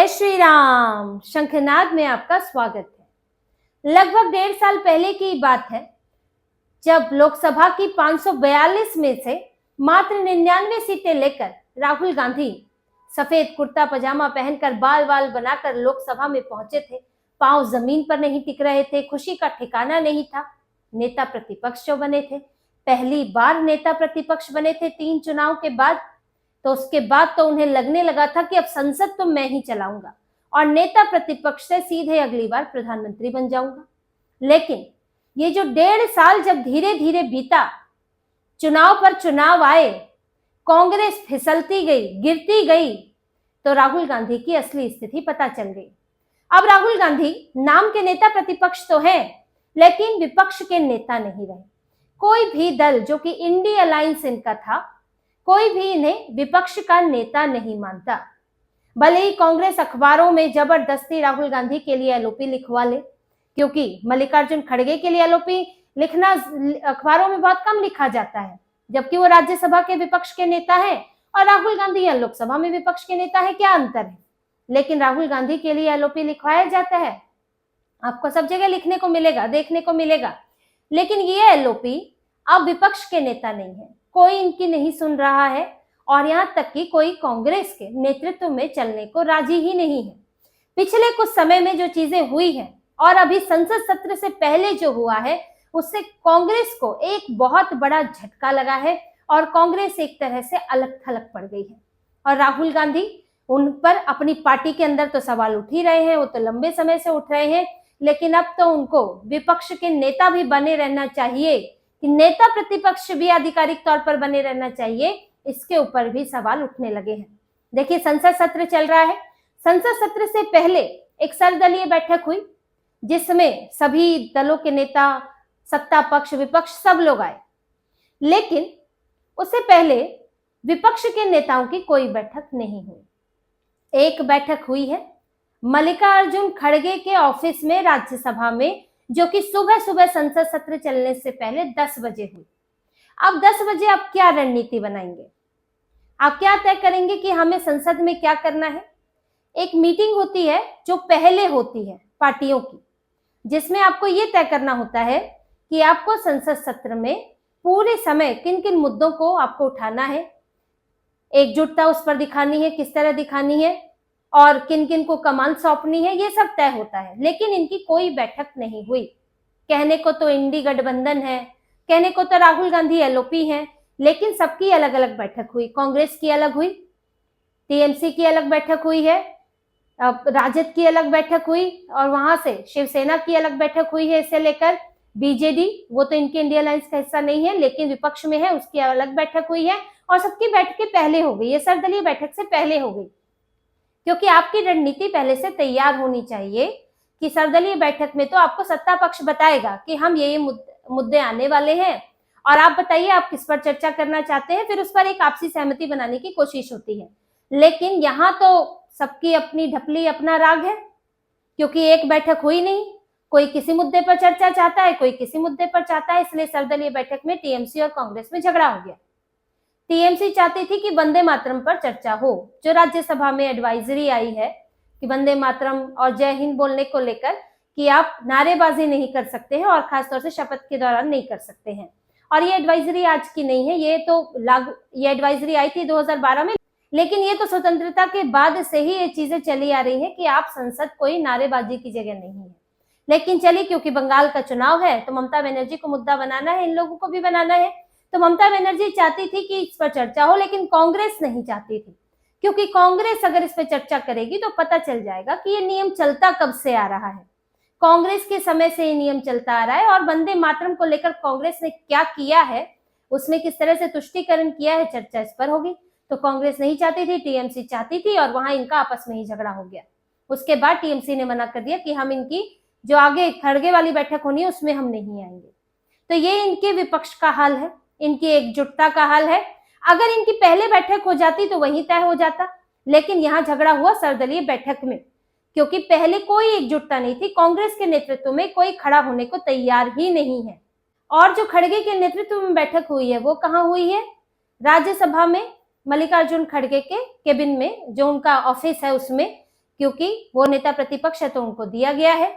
जय श्री राम। शंखनाद में आपका स्वागत है। लगभग 1.5 साल पहले की बात है जब लोकसभा की 542 में से मात्र 99 सीटें लेकर राहुल गांधी सफेद कुर्ता पजामा पहनकर बाल बाल बनाकर लोकसभा में पहुंचे थे। पांव जमीन पर नहीं टिक रहे थे, खुशी का ठिकाना नहीं था। नेता प्रतिपक्ष जो बने थे, पहली बार नेता प्रतिपक्ष बने थे 3 चुनाव के बाद। तो उसके बाद तो उन्हें लगने लगा था कि अब संसद तो मैं ही चलाऊंगा और नेता प्रतिपक्ष से सीधे अगली बार प्रधानमंत्री बन जाऊंगा। लेकिन ये जो 1.5 साल जब धीरे धीरे बीता, चुनाव पर चुनाव आए, कांग्रेस फिसलती गई, गिरती गई, तो राहुल गांधी की असली स्थिति पता चल गई। अब राहुल गांधी नाम के नेता प्रतिपक्ष तो हैं, लेकिन विपक्ष के नेता नहीं रहे। कोई भी दल जो कि इंडी अलायंस इनका था, कोई भी इन्हें विपक्ष का नेता नहीं मानता। भले ही कांग्रेस अखबारों में जबरदस्ती राहुल गांधी के लिए एलओपी लिखवा ले, क्योंकि मल्लिकार्जुन खड़गे के लिए एलओपी लिखना अखबारों में बहुत कम लिखा जाता है, जबकि वो राज्यसभा के विपक्ष के नेता है और राहुल गांधी यहाँ लोकसभा में विपक्ष के नेता है। क्या अंतर है? लेकिन राहुल गांधी के लिए एलओपी लिखवाया जाता है। आपको सब जगह लिखने को मिलेगा, देखने को मिलेगा। लेकिन ये एलओपी अब विपक्ष के नेता नहीं है, कोई इनकी नहीं सुन रहा है और यहाँ तक कि कोई कांग्रेस के नेतृत्व में चलने को राजी ही नहीं है। पिछले कुछ समय में जो चीजें हुई हैं और अभी संसद सत्र से पहले जो हुआ है, उससे कांग्रेस को एक बहुत बड़ा झटका लगा है और कांग्रेस एक तरह से अलग थलग पड़ गई है। और राहुल गांधी, उन पर अपनी पार्टी के अंदर तो सवाल उठ ही रहे हैं, वो तो लंबे समय से उठ रहे हैं, लेकिन अब तो उनको विपक्ष के नेता भी बने रहना चाहिए कि नेता प्रतिपक्ष भी आधिकारिक तौर पर बने रहना चाहिए, इसके ऊपर भी सवाल उठने लगे हैं। देखिए, संसद सत्र चल रहा है। संसद सत्र से पहले एक सर्वदलीय बैठक हुई जिसमें सभी दलों के नेता, सत्ता पक्ष, विपक्ष सब लोग आए। लेकिन उससे पहले विपक्ष के नेताओं की कोई बैठक नहीं हुई। एक बैठक हुई है मल्लिकार्जुन खड़गे के ऑफिस में राज्यसभा में, जो कि सुबह सुबह संसद सत्र चलने से पहले 10 बजे हुई। अब 10 बजे आप क्या रणनीति बनाएंगे? आप क्या तय करेंगे कि हमें संसद में क्या करना है? एक मीटिंग होती है जो पहले होती है पार्टियों की, जिसमें आपको ये तय करना होता है कि आपको संसद सत्र में पूरे समय किन किन मुद्दों को आपको उठाना है, एकजुटता उस पर दिखानी है, किस तरह दिखानी है और किन किन को कमान सौंपनी है, ये सब तय होता है। लेकिन इनकी कोई बैठक नहीं हुई। कहने को तो इंडी गठबंधन है, कहने को तो राहुल गांधी एलओपी है, लेकिन सबकी अलग अलग बैठक हुई। कांग्रेस की अलग हुई, टीएमसी की अलग बैठक हुई है, राजद की अलग बैठक हुई और वहां से शिवसेना की अलग बैठक हुई है। इसे लेकर बीजेडी, वो तो इनके इंडिया अलायंस का हिस्सा नहीं है लेकिन विपक्ष में है, उसकी अलग बैठक हुई है और सबकी बैठकें पहले हो गई। ये सर्वदलीय बैठक से पहले हो गई, क्योंकि आपकी रणनीति पहले से तैयार होनी चाहिए कि सर्वदलीय बैठक में तो आपको सत्ता पक्ष बताएगा कि हम ये मुद्दे आने वाले हैं और आप बताइए आप किस पर चर्चा करना चाहते हैं, फिर उस पर एक आपसी सहमति बनाने की कोशिश होती है। लेकिन यहाँ तो सबकी अपनी ढपली, अपना राग है, क्योंकि एक बैठक हुई नहीं। कोई किसी मुद्दे पर चर्चा चाहता है, कोई किसी मुद्दे पर चाहता है, इसलिए सर्वदलीय बैठक में टीएमसी और कांग्रेस में झगड़ा हो गया। टीएमसी चाहती थी कि वंदे मातरम पर चर्चा हो, जो राज्यसभा में एडवाइजरी आई है कि वंदे मातरम और जय हिंद बोलने को लेकर कि आप नारेबाजी नहीं कर सकते हैं और खासतौर से शपथ के दौरान नहीं कर सकते हैं। और ये एडवाइजरी आज की नहीं है, ये एडवाइजरी आई थी 2012 में, लेकिन ये तो स्वतंत्रता के बाद से ही ये चीजें चली आ रही है कि आप संसद कोई नारेबाजी की जगह नहीं है। लेकिन चलिए, क्योंकि बंगाल का चुनाव है तो ममता बनर्जी को मुद्दा बनाना है, इन लोगों को भी बनाना है, तो ममता बनर्जी चाहती थी कि इस पर चर्चा हो, लेकिन कांग्रेस नहीं चाहती थी, क्योंकि कांग्रेस अगर इस पर चर्चा करेगी तो पता चल जाएगा कि ये नियम चलता कब से आ रहा है। कांग्रेस के समय से ये नियम चलता आ रहा है और वंदे मातरम को लेकर कांग्रेस ने क्या किया है, उसमें किस तरह से तुष्टीकरण किया है, चर्चा इस पर होगी। तो कांग्रेस नहीं चाहती थी, टीएमसी चाहती थी और वहां इनका आपस में ही झगड़ा हो गया। उसके बाद टीएमसी ने मना कर दिया कि हम इनकी जो आगे खड़गे वाली बैठक होनी है उसमें हम नहीं आएंगे। तो ये इनके विपक्ष का हाल है, इनकी एकजुटता का हाल है। अगर इनकी पहले बैठक हो जाती तो वहीं तय हो जाता, लेकिन यहाँ झगड़ा हुआ सर्वदलीय बैठक में, क्योंकि पहले कोई एकजुटता नहीं थी। कांग्रेस के नेतृत्व में कोई खड़ा होने को तैयार ही नहीं है। और जो खड़गे के नेतृत्व में बैठक हुई है वो कहाँ हुई है? राज्यसभा में, मल्लिकार्जुन खड़गे के केबिन में, जो उनका ऑफिस है उसमें, क्योंकि वो नेता प्रतिपक्ष है तो उनको दिया गया है।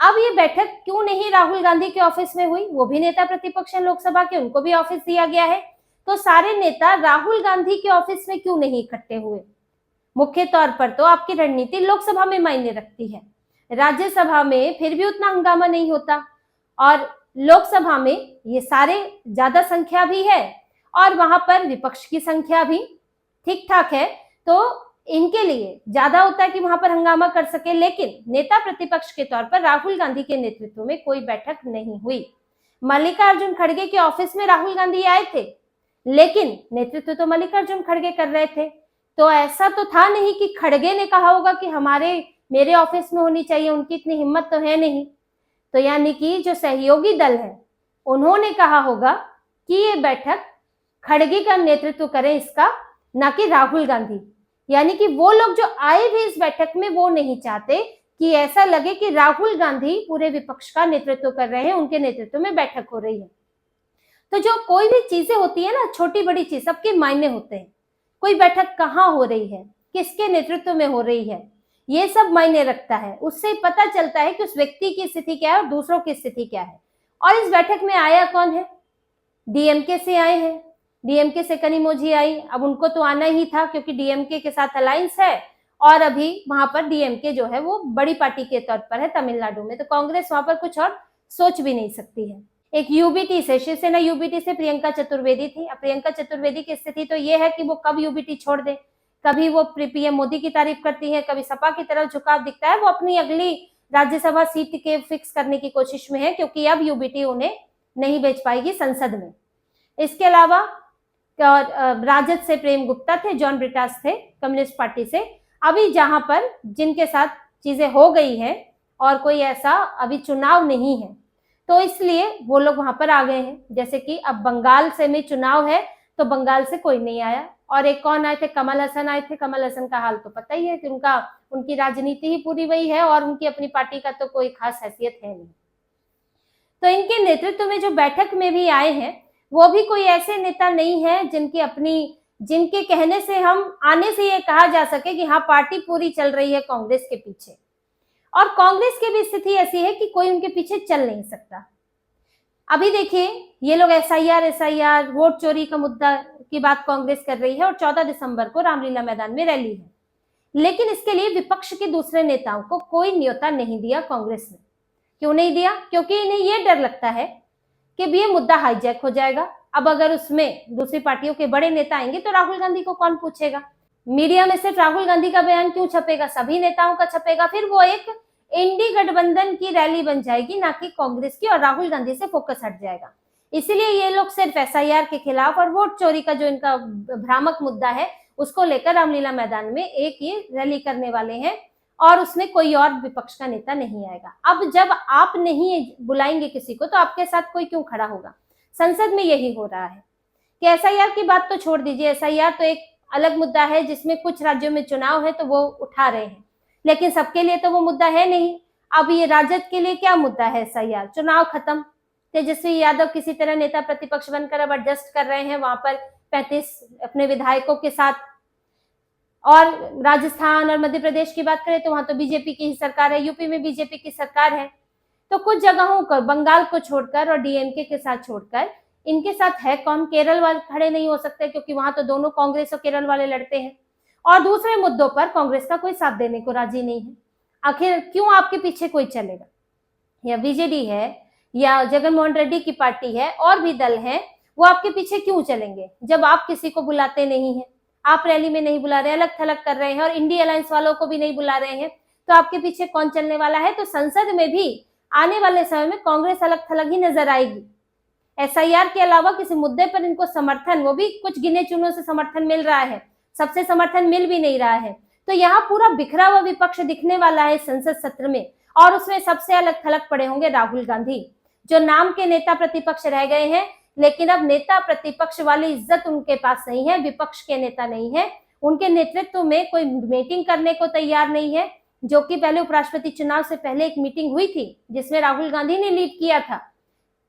अब ये बैठक क्यों नहीं राहुल गांधी के ऑफिस में हुई? वो भी नेता प्रतिपक्ष है लोकसभा के, उनको भी ऑफिस दिया गया है, तो सारे नेता राहुल गांधी के ऑफिस में क्यों नहीं इकट्ठे हुए? मुख्य तौर पर तो आपकी रणनीति लोकसभा में मायने रखती है, राज्यसभा में फिर भी उतना हंगामा नहीं होता, और लोकसभा में ये सारे ज्यादा संख्या भी है और वहां पर विपक्ष की संख्या भी ठीक ठाक है, तो इनके लिए ज्यादा होता है कि वहां पर हंगामा कर सके। लेकिन नेता प्रतिपक्ष के तौर पर राहुल गांधी के नेतृत्व में कोई बैठक नहीं हुई। मल्लिकार्जुन खड़गे के ऑफिस में राहुल गांधी आए थे, लेकिन नेतृत्व तो मल्लिकार्जुन खड़गे कर रहे थे, तो ऐसा तो था नहीं कि खड़गे ने कहा होगा कि मेरे ऑफिस में होनी चाहिए, उनकी इतनी हिम्मत तो है नहीं। तो यानी कि जो सहयोगी दल है उन्होंने कहा होगा कि ये बैठक खड़गे का नेतृत्व करें इसका, ना कि राहुल गांधी। यानी कि वो लोग जो आए भी इस बैठक में वो नहीं चाहते कि ऐसा लगे कि राहुल गांधी पूरे विपक्ष का नेतृत्व कर रहे हैं, उनके नेतृत्व में बैठक हो रही है। तो जो कोई भी चीजें होती है ना, छोटी बड़ी चीज, सबके मायने होते हैं। कोई बैठक कहाँ हो रही है, किसके नेतृत्व में हो रही है, ये सब मायने रखता है। उससे पता चलता है कि उस व्यक्ति की स्थिति क्या है और दूसरों की स्थिति क्या है। और इस बैठक में आया कौन है? डीएमके से आए हैं, डीएमके से कनिमोझी आई। अब उनको तो आना ही था क्योंकि डीएमके के साथ अलायंस है, और अभी वहां पर डीएमके जो है वो बड़ी पार्टी के तौर पर है तमिलनाडु में, तो कांग्रेस वहां पर कुछ और सोच भी नहीं सकती है। एक यूबीटी से, शिवसेना यूबीटी से प्रियंका चतुर्वेदी थी। अब प्रियंका चतुर्वेदी की स्थिति तो ये है कि वो कब यूबीटी छोड़ दे, कभी वो पीएम मोदी की तारीफ करती है, कभी सपा की तरफ झुकाव दिखता है। वो अपनी अगली राज्यसभा सीट के फिक्स करने की कोशिश में है, क्योंकि अब यूबीटी उन्हें नहीं भेज पाएगी संसद में। इसके अलावा राजद से प्रेम गुप्ता थे, जॉन ब्रिटास थे कम्युनिस्ट पार्टी से। अभी जहां पर जिनके साथ चीजें हो गई है और कोई ऐसा अभी चुनाव नहीं है, तो इसलिए वो लोग वहां पर आ गए हैं। जैसे कि अब बंगाल से में चुनाव है तो बंगाल से कोई नहीं आया, और एक कौन आए थे? कमल हसन आए थे। कमल हसन का हाल तो पता ही है कि उनकी राजनीति ही पूरी वही है और उनकी अपनी पार्टी का तो कोई खास हैसियत है नहीं। तो इनके नेतृत्व में जो बैठक में भी आए हैं वो भी कोई ऐसे नेता नहीं है जिनके कहने से हम आने से ये कहा जा सके कि हाँ पार्टी पूरी चल रही है कांग्रेस के पीछे। और कांग्रेस की भी स्थिति ऐसी है कि कोई उनके पीछे चल नहीं सकता। अभी देखिए, ये लोग एसआईआर वोट चोरी का मुद्दा की बात कांग्रेस कर रही है और 14 दिसंबर को रामलीला मैदान में रैली है, लेकिन इसके लिए विपक्ष के दूसरे नेताओं को कोई न्योता नहीं दिया कांग्रेस ने। क्यों नहीं दिया? क्योंकि इन्हें ये डर लगता है कि ये मुद्दा हाईजैक हो जाएगा। अब अगर उसमें दूसरी पार्टियों के बड़े नेता आएंगे तो राहुल गांधी को कौन पूछेगा? मीडिया में सिर्फ राहुल गांधी का बयान क्यों छपेगा? सभी नेताओं का छपेगा। फिर वो एक इंडी गठबंधन की रैली बन जाएगी, ना कि कांग्रेस की, और राहुल गांधी से फोकस हट जाएगा। इसीलिए ये लोग सिर्फ एसआईआर के खिलाफ और वोट चोरी का जो इनका भ्रामक मुद्दा है उसको लेकर रामलीला मैदान में एक ये रैली करने वाले हैं, और उसमें कोई और विपक्ष का नेता नहीं आएगा। अब जब आप नहीं बुलाएंगे किसी को तो आपके साथ कोई क्यों खड़ा होगा? संसद में यही हो रहा है कि एसआईआर की बात तो छोड़ दीजिए, एसआईआर तो एक अलग मुद्दा है जिसमें कुछ राज्यों में चुनाव है तो वो उठा रहे हैं, लेकिन सबके लिए तो वो मुद्दा है नहीं। अब ये राजद के लिए क्या मुद्दा है? एसआईआर, चुनाव खत्म, तेजस्वी यादव किसी तरह नेता प्रतिपक्ष बनकर अब एडजस्ट कर रहे हैं वहां पर 35 अपने विधायकों के साथ। और राजस्थान और मध्य प्रदेश की बात करें तो वहां तो बीजेपी की ही सरकार है, यूपी में बीजेपी की सरकार है। तो कुछ जगहों पर बंगाल को छोड़कर और डीएमके के साथ छोड़कर इनके साथ है कौन? केरल वाले खड़े नहीं हो सकते क्योंकि वहां तो दोनों कांग्रेस और केरल वाले लड़ते हैं, और दूसरे मुद्दों पर कांग्रेस का कोई साथ देने को राजी नहीं है। आखिर क्यों आपके पीछे कोई चलेगा? या बीजेडी है या जगनमोहन रेड्डी की पार्टी है और भी दल है, वो आपके पीछे क्यों चलेंगे जब आप किसी को बुलाते नहीं है? आप रैली में नहीं बुला रहे, अलग थलग कर रहे हैं और इंडी अलायंस वालों को भी नहीं बुला रहे हैं, तो आपके पीछे कौन चलने वाला है? तो संसद में भी आने वाले समय में कांग्रेस अलग थलग ही नजर आएगी। एसआईआर के अलावा किसी मुद्दे पर इनको समर्थन, वो भी कुछ गिने चुनों से समर्थन मिल रहा है, सबसे समर्थन मिल भी नहीं रहा है। तो यहाँ पूरा बिखरा हुआ विपक्ष दिखने वाला है संसद सत्र में, और उसमें सबसे अलग थलग पड़े होंगे राहुल गांधी, जो नाम के नेता प्रतिपक्ष रह गए हैं, लेकिन अब नेता प्रतिपक्ष वाली इज्जत उनके पास नहीं है, विपक्ष के नेता नहीं है, उनके नेतृत्व में कोई मीटिंग करने को तैयार नहीं है। जो कि पहले उपराष्ट्रपति चुनाव से पहले एक मीटिंग हुई थी जिसमें राहुल गांधी ने लीड किया था,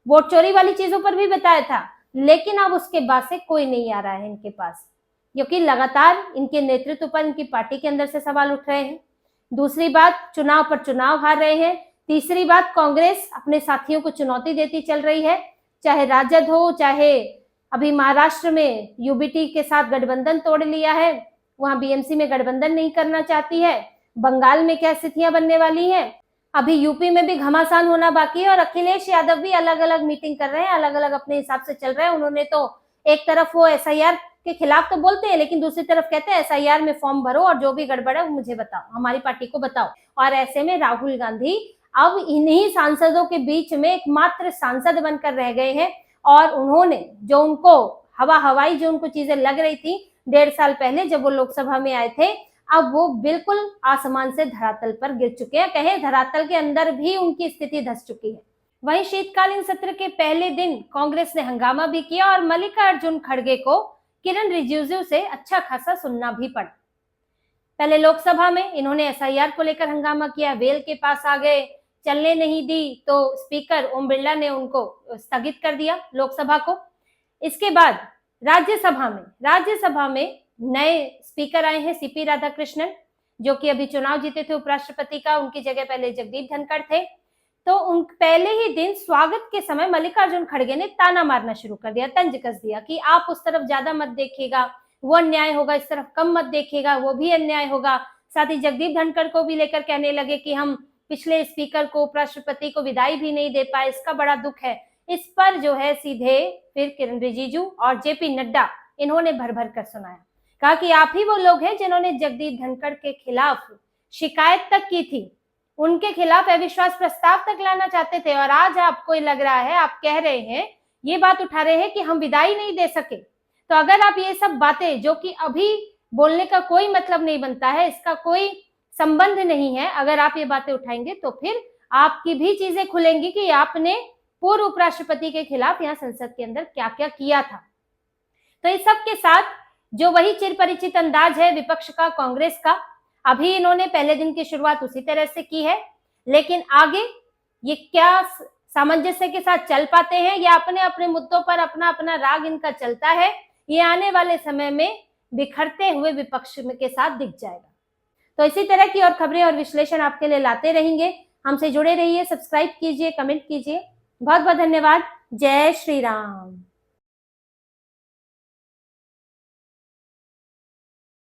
वोट चोरी वाली चीजों पर भी बताया था, लेकिन अब उसके बाद से कोई नहीं आ रहा है इनके पास, क्योंकि लगातार इनके नेतृत्व पर इनकी पार्टी के अंदर से सवाल उठ रहे हैं। दूसरी बात, चुनाव पर चुनाव हार रहे हैं। तीसरी बात, कांग्रेस अपने साथियों को चुनौती देती चल रही है, चाहे राजद हो, चाहे अभी महाराष्ट्र में यूबीटी के साथ गठबंधन तोड़ लिया है, वहां बीएमसी में गठबंधन नहीं करना चाहती है। बंगाल में क्या स्थितियां बनने वाली हैं, अभी यूपी में भी घमासान होना बाकी है और अखिलेश यादव भी अलग अलग मीटिंग कर रहे हैं, अलग अलग अपने हिसाब से चल रहे हैं। उन्होंने तो एक तरफ वो एसआईआर के खिलाफ तो बोलते हैं, लेकिन दूसरी तरफ कहते हैं एसआईआर में फॉर्म भरो और जो भी गड़बड़ है वो मुझे बताओ, हमारी पार्टी को बताओ। और ऐसे में राहुल गांधी अब इन्हीं सांसदों के बीच में एकमात्र सांसद बनकर रह गए हैं और उन्होंने जो उनको हवाई जो उनको चीजें लग रही थी 1.5 साल पहले जब वो लोकसभा में आए थे, अब वो बिल्कुल आसमान से धरातल पर गिर चुके हैं, कहे धरातल के अंदर भी उनकी स्थिति धस चुकी है। वहीं शीतकालीन सत्र के पहले दिन कांग्रेस ने हंगामा भी किया और मल्लिकार्जुन खड़गे को किरण रिजिजू से अच्छा खासा सुनना भी पड़ा। पहले लोकसभा में इन्होंने एसआईआर को लेकर हंगामा किया, वेल के पास आ गए, चलने नहीं दी तो स्पीकर ओम बिरला ने उनको स्थगित कर दिया लोकसभा को। इसके बाद राज्यसभा में नए स्पीकर आए हैं, सीपी राधाकृष्णन, जो कि अभी चुनाव जीते थे उपराष्ट्रपति का, उनकी जगह पहले जगदीप धनखड़ थे। तो उन पहले ही दिन स्वागत के समय मल्लिकार्जुन खड़गे ने ताना मारना शुरू कर दिया, तंज कस दिया कि आप उस तरफ ज्यादा मत देखिएगा, वो अन्याय होगा, इस तरफ कम मत देखिएगा, वो भी अन्याय होगा। साथ ही जगदीप धनखड़ को भी लेकर कहने लगे कि हम पिछले स्पीकर को, उपराष्ट्रपति को विदाई भी नहीं दे पाए, इसका बड़ा दुख है। इस पर जो है सीधे फिर किरण रिजिजू और जेपी नड्डा इन्होंने भर भर कर सुनाया, कहा कि आप ही वो लोग हैं जिन्होंने जगदीप धनखड़ के खिलाफ शिकायत तक की थी, उनके खिलाफ अविश्वास प्रस्ताव तक लाना चाहते थे और आज आपको लग रहा है, आप कह रहे हैं, ये बात उठा रहे हैं कि हम विदाई नहीं दे सके। तो अगर आप ये सब बातें जो कि अभी बोलने का कोई मतलब नहीं बनता है, इसका कोई संबंध नहीं है, अगर आप ये बातें उठाएंगे तो फिर आपकी भी चीजें खुलेंगी कि आपने पूर्व उपराष्ट्रपति के खिलाफ यहाँ संसद के अंदर क्या क्या किया था। तो इस सब के साथ जो वही चिरपरिचित अंदाज है विपक्ष का, कांग्रेस का, अभी इन्होंने पहले दिन की शुरुआत उसी तरह से की है, लेकिन आगे ये क्या सामंजस्य के साथ चल पाते हैं या अपने अपने मुद्दों पर अपना अपना राग इनका चलता है, ये आने वाले समय में बिखरते हुए विपक्ष के साथ दिख जाएगा। तो इसी तरह की और खबरें और विश्लेषण आपके लिए लाते रहेंगे। हमसे जुड़े रहिए, सब्सक्राइब कीजिए, कमेंट कीजिए। बहुत बहुत धन्यवाद। जय श्री राम।